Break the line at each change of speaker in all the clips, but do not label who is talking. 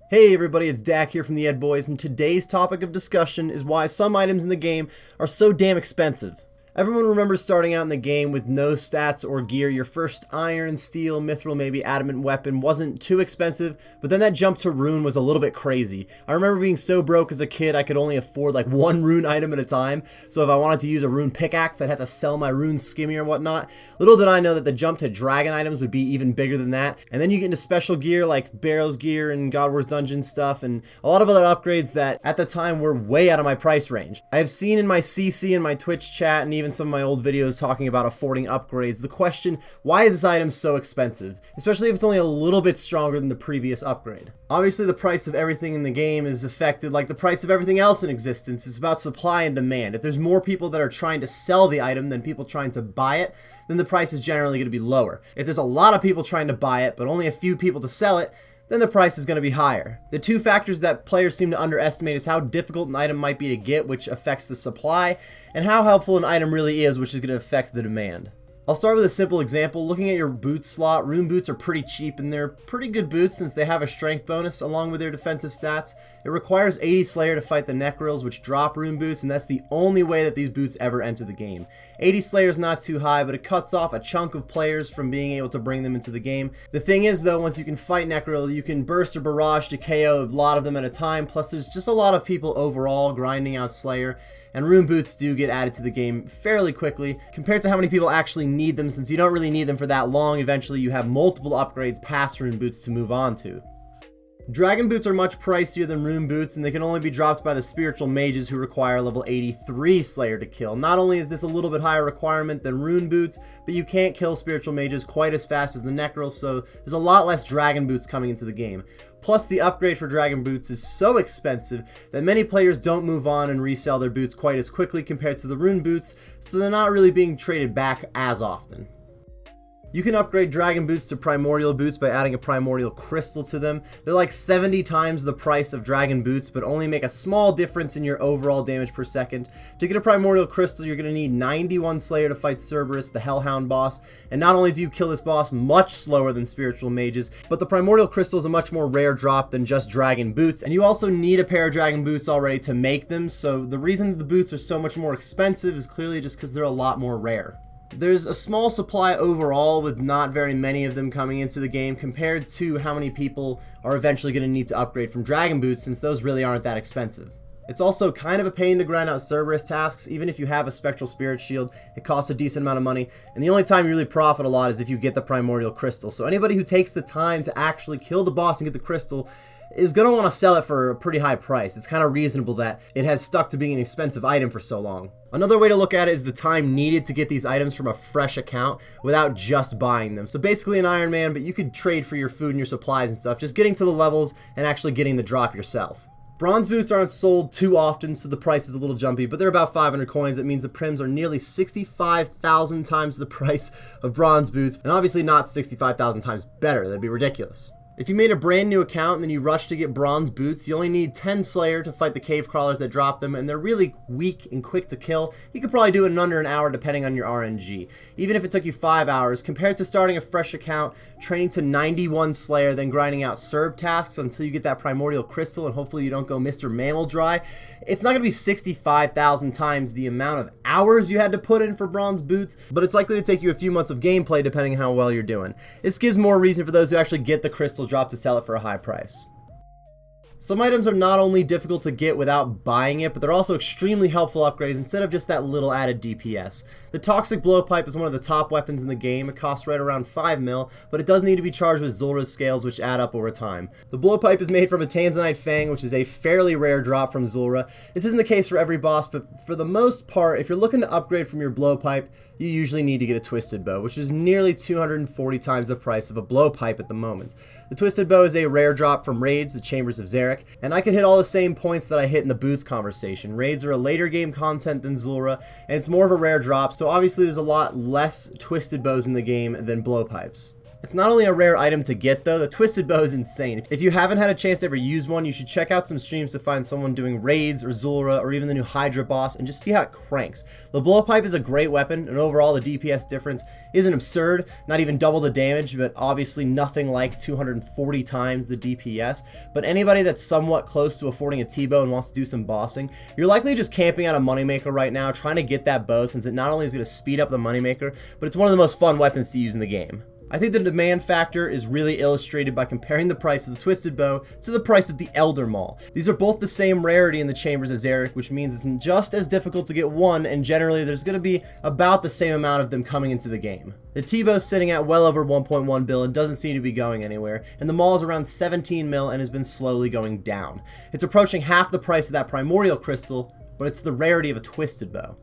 Hey everybody, it's Dak here from the Ed Boys, and today's topic of discussion is why some items in the game are so damn expensive. Everyone remembers starting out in the game with no stats or gear. Your first iron, steel, mithril, maybe adamant weapon wasn't too expensive, but then that jump to rune was a little bit crazy. I remember being so broke as a kid I could only afford like one rune item at a time, so if I wanted to use a rune pickaxe I'd have to sell my rune skimmy or whatnot. Little did I know that the jump to dragon items would be even bigger than that, and then you get into special gear like Barrel's gear and God Wars Dungeon stuff, and a lot of other upgrades that at the time were way out of my price range. I have seen in my CC and my Twitch chat and even some of my old videos talking about affording upgrades the question, why is this item so expensive? Especially if it's only a little bit stronger than the previous upgrade. Obviously the price of everything in the game is affected like the price of everything else in existence. It's about supply and demand. If there's more people that are trying to sell the item than people trying to buy it, then the price is generally going to be lower. If there's a lot of people trying to buy it but only a few people to sell it, then the price is going to be higher. The two factors that players seem to underestimate is how difficult an item might be to get, which affects the supply, and how helpful an item really is, which is going to affect the demand. I'll start with a simple example. Looking at your boot slot, rune boots are pretty cheap, and they're pretty good boots since they have a strength bonus along with their defensive stats. It requires 80 Slayer to fight the Nechrils, which drop rune boots, and that's the only way that these boots ever enter the game. 80 Slayer is not too high, but it cuts off a chunk of players from being able to bring them into the game. The thing is though, once you can fight Nechril, you can burst or barrage to KO a lot of them at a time, plus there's just a lot of people overall grinding out Slayer. And rune boots do get added to the game fairly quickly compared to how many people actually need them. Since you don't really need them for that long, eventually you have multiple upgrades past rune boots to move on to. Dragon boots are much pricier than rune boots, and they can only be dropped by the spiritual mages who require level 83 Slayer to kill. Not only is this a little bit higher requirement than rune boots, but you can't kill spiritual mages quite as fast as the Nechril, so there's a lot less dragon boots coming into the game. Plus, the upgrade for dragon boots is so expensive that many players don't move on and resell their boots quite as quickly compared to the rune boots, so they're not really being traded back as often. You can upgrade dragon boots to primordial boots by adding a primordial crystal to them. They're like 70 times the price of dragon boots, but only make a small difference in your overall damage per second. To get a primordial crystal, you're going to need 91 Slayer to fight Cerberus, the Hellhound boss, and not only do you kill this boss much slower than spiritual mages, but the primordial crystal is a much more rare drop than just dragon boots, and you also need a pair of dragon boots already to make them, so the reason that the boots are so much more expensive is clearly just because they're a lot more rare. There's a small supply overall with not very many of them coming into the game compared to how many people are eventually going to need to upgrade from dragon boots, since those really aren't that expensive. It's also kind of a pain to grind out Cerberus tasks. Even if you have a spectral spirit shield, it costs a decent amount of money, and the only time you really profit a lot is if you get the primordial crystal. So anybody who takes the time to actually kill the boss and get the crystal is going to want to sell it for a pretty high price. It's kind of reasonable that it has stuck to being an expensive item for so long. Another way to look at it is the time needed to get these items from a fresh account without just buying them. So basically an Iron Man, but you could trade for your food and your supplies and stuff, just getting to the levels and actually getting the drop yourself. Bronze boots aren't sold too often, so the price is a little jumpy, but they're about 500 coins. That means the prims are nearly 65,000 times the price of bronze boots, and obviously not 65,000 times better. That'd be ridiculous. If you made a brand new account and then you rush to get bronze boots, you only need 10 Slayer to fight the cave crawlers that drop them, and they're really weak and quick to kill. You could probably do it in under an hour depending on your RNG. Even if it took you 5 hours, compared to starting a fresh account, training to 91 Slayer, then grinding out Serb tasks until you get that primordial crystal and hopefully you don't go Mr. Mammal dry, it's not going to be 65,000 times the amount of hours you had to put in for bronze boots, but it's likely to take you a few months of gameplay depending on how well you're doing. This gives more reason for those who actually get the crystal drop to sell it for a high price. Some items are not only difficult to get without buying it, but they're also extremely helpful upgrades instead of just that little added DPS. The Toxic Blowpipe is one of the top weapons in the game. It costs right around 5 mil, but it does need to be charged with Zulrah's scales, which add up over time. The Blowpipe is made from a Tanzanite Fang, which is a fairly rare drop from Zulrah. This isn't the case for every boss, but for the most part, if you're looking to upgrade from your Blowpipe, you usually need to get a Twisted Bow, which is nearly 240 times the price of a Blowpipe at the moment. The Twisted Bow is a rare drop from Raids, the Chambers of Zarek, and I could hit all the same points that I hit in the boots conversation. Raids are a later game content than Zulrah, and it's more of a rare drop, so obviously there's a lot less Twisted Bows in the game than Blowpipes. It's not only a rare item to get though, the Twisted Bow is insane. If you haven't had a chance to ever use one, you should check out some streams to find someone doing raids or Zulra or even the new Hydra boss and just see how it cranks. The Blowpipe is a great weapon, and overall the DPS difference isn't absurd, not even double the damage, but obviously nothing like 240 times the DPS. But anybody that's somewhat close to affording a T-bow and wants to do some bossing, you're likely just camping out a moneymaker right now, trying to get that bow, since it not only is going to speed up the moneymaker, but it's one of the most fun weapons to use in the game. I think the demand factor is really illustrated by comparing the price of the Twisted Bow to the price of the Elder Maul. These are both the same rarity in the chambers as Eric, which means it's just as difficult to get one, and generally there's going to be about the same amount of them coming into the game. The T-Bow's sitting at well over 1.1 bill and doesn't seem to be going anywhere, and the Maul is around 17 mil and has been slowly going down. It's approaching half the price of that Primordial crystal, but it's the rarity of a Twisted Bow.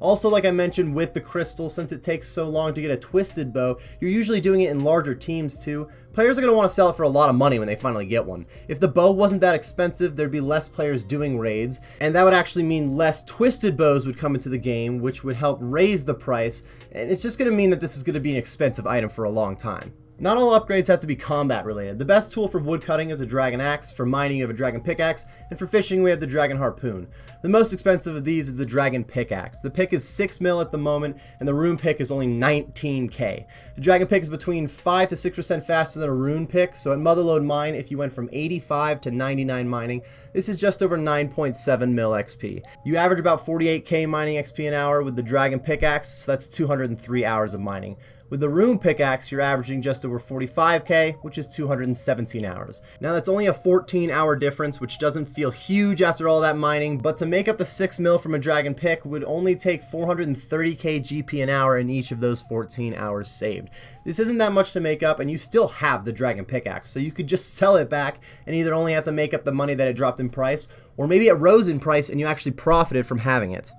Also, like I mentioned with the crystal, since it takes so long to get a Twisted Bow, you're usually doing it in larger teams too. Players are going to want to sell it for a lot of money when they finally get one. If the bow wasn't that expensive, there'd be less players doing raids, and that would actually mean less Twisted Bows would come into the game, which would help raise the price, and it's just going to mean that this is going to be an expensive item for a long time. Not all upgrades have to be combat related. The best tool for woodcutting is a dragon axe, for mining you have a dragon pickaxe, and for fishing we have the dragon harpoon. The most expensive of these is the dragon pickaxe. The pick is 6 mil at the moment, and the rune pick is only 19k. The dragon pick is between 5 to 6% faster than a rune pick, so at Motherlode Mine, if you went from 85 to 99 mining, this is just over 9.7 mil XP. You average about 48k mining XP an hour with the dragon pickaxe, so that's 203 hours of mining. With the rune pickaxe, you're averaging just over 45k, which is 217 hours. Now that's only a 14-hour difference, which doesn't feel huge after all that mining, but to make up the 6 mil from a dragon pick would only take 430k GP an hour in each of those 14 hours saved. This isn't that much to make up, and you still have the dragon pickaxe, so you could just sell it back and either only have to make up the money that it dropped in price, or maybe it rose in price and you actually profited from having it.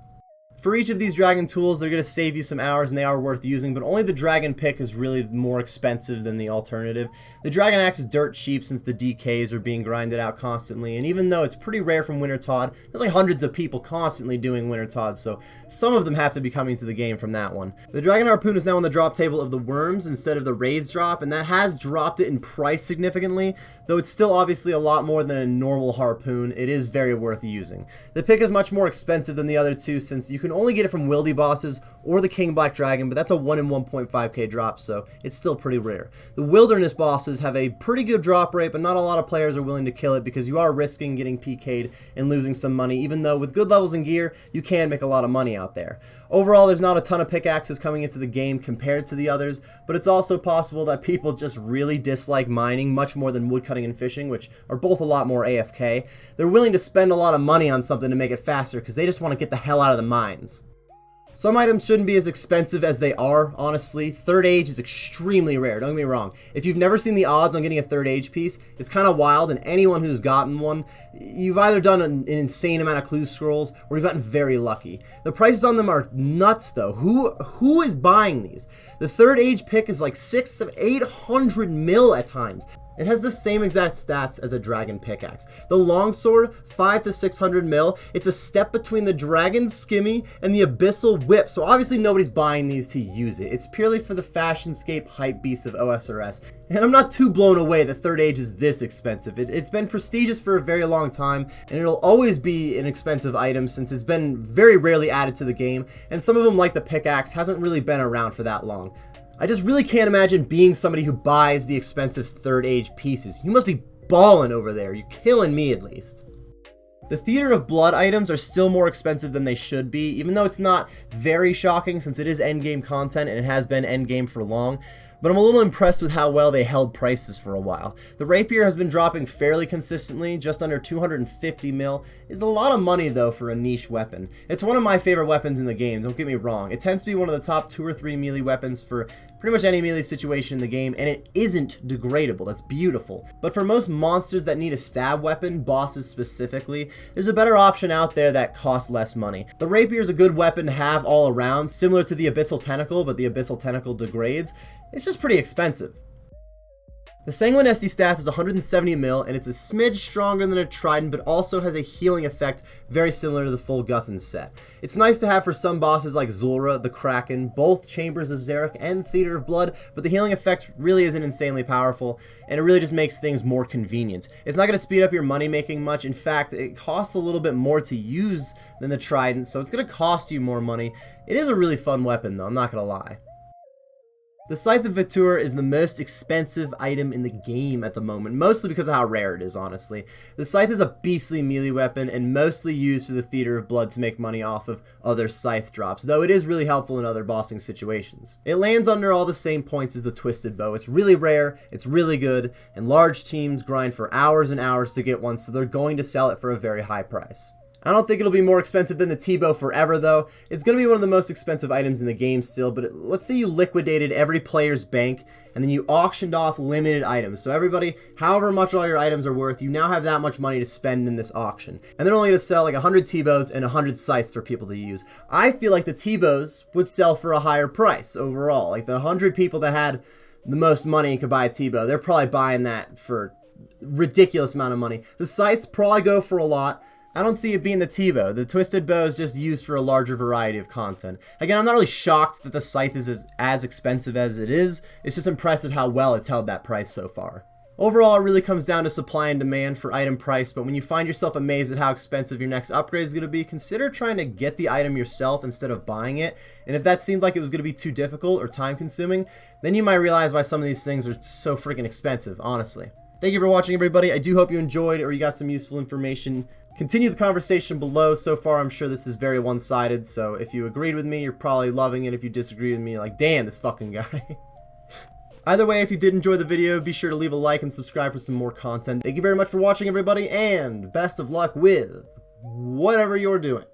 For each of these dragon tools, they're going to save you some hours and they are worth using, but only the dragon pick is really more expensive than the alternative. The dragon axe is dirt cheap since the DKs are being grinded out constantly, and even though it's pretty rare from Winter Todd, there's like hundreds of people constantly doing Winter Todd, so some of them have to be coming to the game from that one. The dragon harpoon is now on the drop table of the worms instead of the raids drop, and that has dropped it in price significantly, though it's still obviously a lot more than a normal harpoon. It is very worth using. The pick is much more expensive than the other two since you can only get it from wildy bosses or the King Black Dragon, but that's a 1 in 1.5k drop, so it's still pretty rare. The wilderness bosses have a pretty good drop rate, but not a lot of players are willing to kill it because you are risking getting PK'd and losing some money, even though with good levels and gear, you can make a lot of money out there. Overall, there's not a ton of pickaxes coming into the game compared to the others, but it's also possible that people just really dislike mining much more than woodcutting and fishing, which are both a lot more AFK. They're willing to spend a lot of money on something to make it faster because they just want to get the hell out of the mines. Some items shouldn't be as expensive as they are, honestly. Third Age is extremely rare, don't get me wrong. If you've never seen the odds on getting a Third Age piece, it's kind of wild, and anyone who's gotten one, you've either done an insane amount of clue scrolls, or you've gotten very lucky. The prices on them are nuts, though. Who is buying these? The Third Age pick is like 600 to 800 mil at times. It has the same exact stats as a dragon pickaxe. The longsword, 500 to 600 mil. It's a step between the dragon skimmy and the abyssal whip. So obviously nobody's buying these to use it. It's purely for the fashionscape hype beast of OSRS. And I'm not too blown away that Third Age is this expensive. It's been prestigious for a very long time, and it'll always be an expensive item since it's been very rarely added to the game. And some of them, like the pickaxe, hasn't really been around for that long. I just really can't imagine being somebody who buys the expensive Third Age pieces. You must be balling over there. You're killing me, at least. The Theater of Blood items are still more expensive than they should be, even though it's not very shocking since it is endgame content and it has been endgame for long. But I'm a little impressed with how well they held prices for a while. The Rapier has been dropping fairly consistently, just under 250 mil. Is a lot of money though for a niche weapon. It's one of my favorite weapons in the game, don't get me wrong. It tends to be one of the top 2 or 3 melee weapons for pretty much any melee situation in the game, and it isn't degradable. That's beautiful. But for most monsters that need a stab weapon, bosses specifically, there's a better option out there that costs less money. The Rapier is a good weapon to have all around, similar to the Abyssal Tentacle, but the Abyssal Tentacle degrades. It's just pretty expensive. The Sanguinesti staff is 170 mil, and it's a smidge stronger than a trident, but also has a healing effect very similar to the full Guthan set. It's nice to have for some bosses like Zulrah, the Kraken, both Chambers of Xeric, and Theater of Blood, but the healing effect really isn't insanely powerful, and it really just makes things more convenient. It's not going to speed up your money making much. In fact, it costs a little bit more to use than the trident, so it's going to cost you more money. It is a really fun weapon, though, I'm not going to lie. The Scythe of Vitur is the most expensive item in the game at the moment, mostly because of how rare it is, honestly. The Scythe is a beastly melee weapon and mostly used for the Theater of Blood to make money off of other Scythe drops, though it is really helpful in other bossing situations. It lands under all the same points as the Twisted Bow. It's really rare, it's really good, and large teams grind for hours and hours to get one, so they're going to sell it for a very high price. I don't think it'll be more expensive than the T-Bow forever, though. It's going to be one of the most expensive items in the game still, but let's say you liquidated every player's bank, and then you auctioned off limited items. So everybody, however much all your items are worth, you now have that much money to spend in this auction. And they're only going to sell like 100 T-Bows and 100 Scythes for people to use. I feel like the T-Bows would sell for a higher price overall. Like the 100 people that had the most money and could buy a T-Bow, they're probably buying that for a ridiculous amount of money. The Scythes probably go for a lot. I don't see it being the T-Bow. The Twisted Bow is just used for a larger variety of content. Again, I'm not really shocked that the Scythe is as expensive as it is. It's just impressive how well it's held that price so far. Overall, it really comes down to supply and demand for item price, but when you find yourself amazed at how expensive your next upgrade is going to be, consider trying to get the item yourself instead of buying it. And if that seemed like it was going to be too difficult or time consuming, then you might realize why some of these things are so freaking expensive, honestly. Thank you for watching, everybody. I do hope you enjoyed or you got some useful information. Continue the conversation below. So far, I'm sure this is very one-sided, so if you agreed with me, you're probably loving it. If you disagree with me, you're like, damn, this fucking guy. Either way, if you did enjoy the video, be sure to leave a like and subscribe for some more content. Thank you very much for watching, everybody, and best of luck with whatever you're doing.